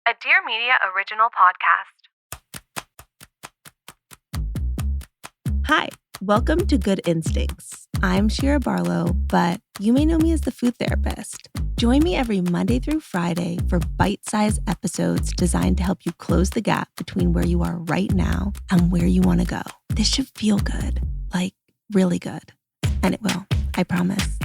a Dear Media original podcast. Hi, welcome to Good Instincts. I'm Shira Barlow, but you may know me as the food therapist. Join me every Monday through Friday for bite-sized episodes designed to help you close the gap between where you are right now and where you want to go. This should feel good, like really good. And it will, I promise.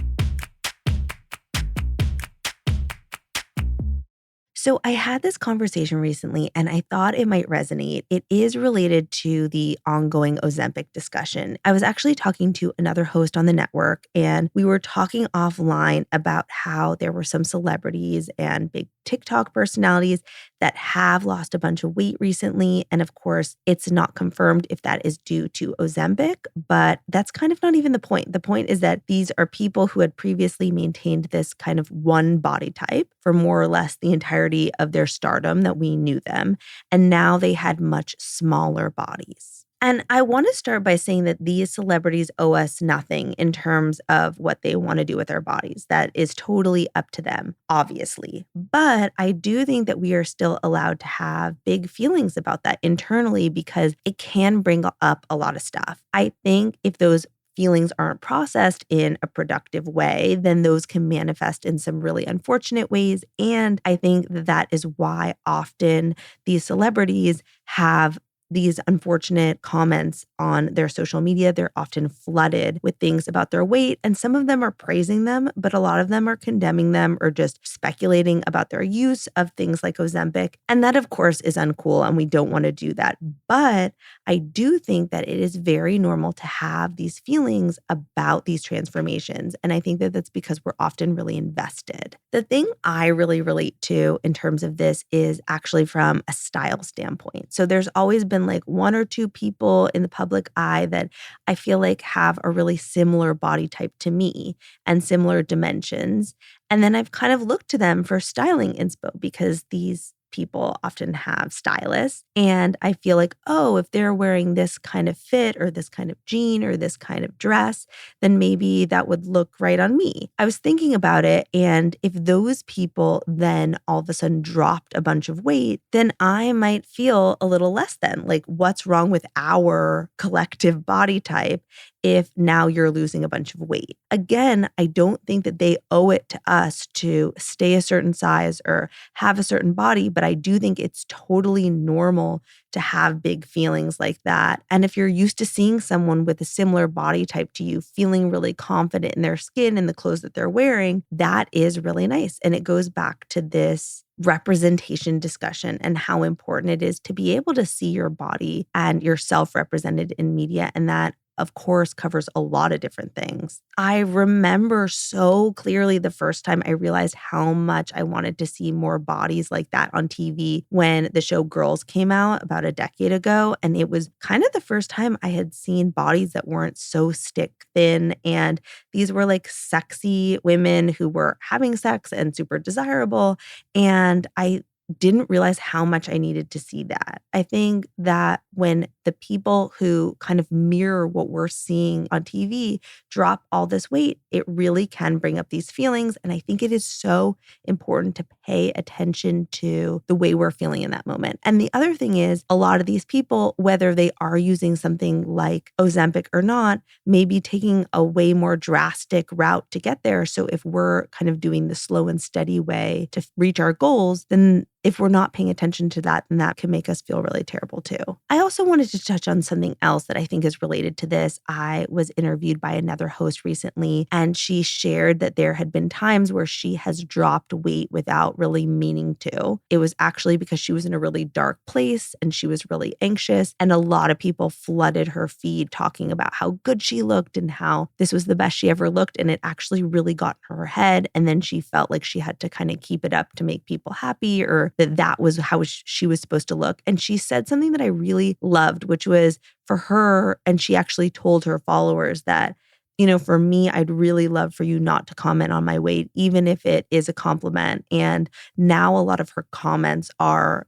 So I had this conversation recently and I thought it might resonate. It is related to the ongoing Ozempic discussion. I was actually talking to another host on the network and we were talking offline about how there were some celebrities and big TikTok personalities that have lost a bunch of weight recently. And of course, it's not confirmed if that is due to Ozempic, but that's kind of not even the point. The point is that these are people who had previously maintained this kind of one body type for more or less the entirety of their stardom that we knew them. And now they had much smaller bodies. And I want to start by saying that these celebrities owe us nothing in terms of what they want to do with their bodies. That is totally up to them, obviously. But I do think that we are still allowed to have big feelings about that internally because it can bring up a lot of stuff. I think if those feelings aren't processed in a productive way, then those can manifest in some really unfortunate ways. And I think that is why often these celebrities have these unfortunate comments on their social media. They're often flooded with things about their weight, and some of them are praising them, but a lot of them are condemning them or just speculating about their use of things like Ozempic. And that, of course, is uncool, and we don't want to do that. But I do think that it is very normal to have these feelings about these transformations. And I think that that's because we're often really invested. The thing I really relate to in terms of this is actually from a style standpoint. So there's always been like one or two people in the public eye that I feel like have a really similar body type to me and similar dimensions. And then I've kind of looked to them for styling inspo because these people often have stylists. And I feel like, oh, if they're wearing this kind of fit or this kind of jean or this kind of dress, then maybe that would look right on me. I was thinking about it. And if those people then all of a sudden dropped a bunch of weight, then I might feel a little less than. Like, what's wrong with our collective body type if now you're losing a bunch of weight? Again, I don't think that they owe it to us to stay a certain size or have a certain body, but I do think it's totally normal to have big feelings like that. And if you're used to seeing someone with a similar body type to you, feeling really confident in their skin and the clothes that they're wearing, that is really nice. And it goes back to this representation discussion and how important it is to be able to see your body and yourself represented in media. And that, of course, covers a lot of different things. I remember so clearly the first time I realized how much I wanted to see more bodies like that on TV when the show Girls came out about a decade ago. And it was kind of the first time I had seen bodies that weren't so stick thin. And these were like sexy women who were having sex and super desirable. And I didn't realize how much I needed to see that. I think that when the people who kind of mirror what we're seeing on TV drop all this weight, it really can bring up these feelings. And I think it is so important to pay attention to the way we're feeling in that moment. And the other thing is, a lot of these people, whether they are using something like Ozempic or not, may be taking a way more drastic route to get there. So if we're kind of doing the slow and steady way to reach our goals, then if we're not paying attention to that, then that can make us feel really terrible too. I also wanted to touch on something else that I think is related to this. I was interviewed by another host recently, and she shared that there had been times where she has dropped weight without really meaning to. It was actually because she was in a really dark place and she was really anxious. And a lot of people flooded her feed talking about how good she looked and how this was the best she ever looked. And it actually really got in her head. And then she felt like she had to kind of keep it up to make people happy, or that was how she was supposed to look. And she said something that I really loved, which was for her, and she actually told her followers that, you know, for me, I'd really love for you not to comment on my weight, even if it is a compliment. And now a lot of her comments are,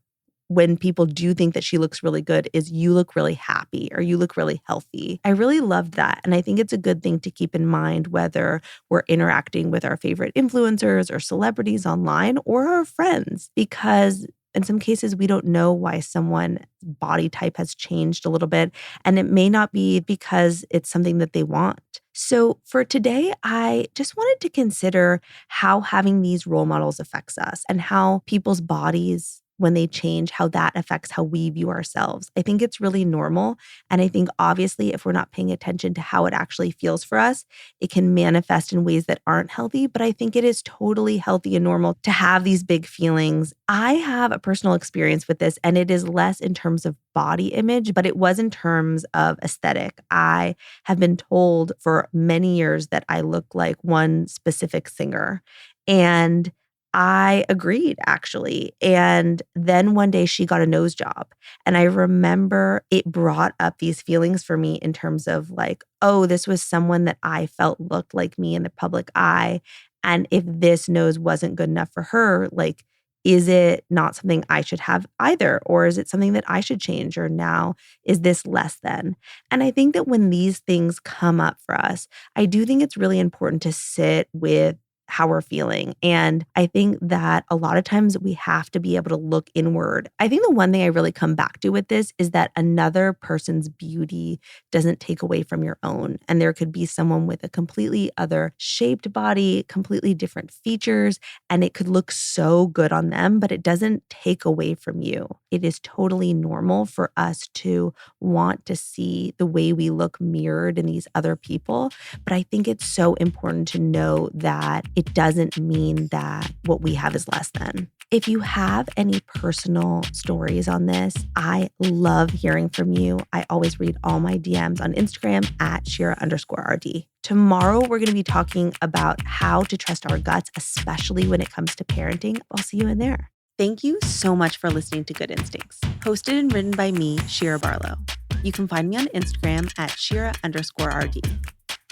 when people do think that she looks really good, is you look really happy or you look really healthy. I really loved that. And I think it's a good thing to keep in mind whether we're interacting with our favorite influencers or celebrities online or our friends, because In some cases, we don't know why someone's body type has changed a little bit, and it may not be because it's something that they want. So for today, I just wanted to consider how having these role models affects us and how people's bodies, when they change, how that affects how we view ourselves. I think it's really normal. And I think obviously, if we're not paying attention to how it actually feels for us, it can manifest in ways that aren't healthy. But I think it is totally healthy and normal to have these big feelings. I have a personal experience with this, and it is less in terms of body image, but it was in terms of aesthetic. I have been told for many years that I look like one specific singer. And I agreed, actually. And then one day she got a nose job. And I remember it brought up these feelings for me in terms of like, oh, this was someone that I felt looked like me in the public eye. And if this nose wasn't good enough for her, like, is it not something I should have either? Or is it something that I should change? Or now is this less than? And I think that when these things come up for us, I do think it's really important to sit with how we're feeling. And I think that a lot of times we have to be able to look inward. I think the one thing I really come back to with this is that another person's beauty doesn't take away from your own. And there could be someone with a completely other shaped body, completely different features, and it could look so good on them, but it doesn't take away from you. It is totally normal for us to want to see the way we look mirrored in these other people. But I think it's so important to know that it doesn't mean that what we have is less than. If you have any personal stories on this, I love hearing from you. I always read all my DMs on Instagram at Shira_RD. Tomorrow, we're going to be talking about how to trust our guts, especially when it comes to parenting. I'll see you in there. Thank you so much for listening to Good Instincts, hosted and written by me, Shira Barlow. You can find me on Instagram at Shira_RD.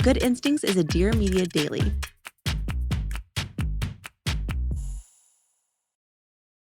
Good Instincts is a Dear Media daily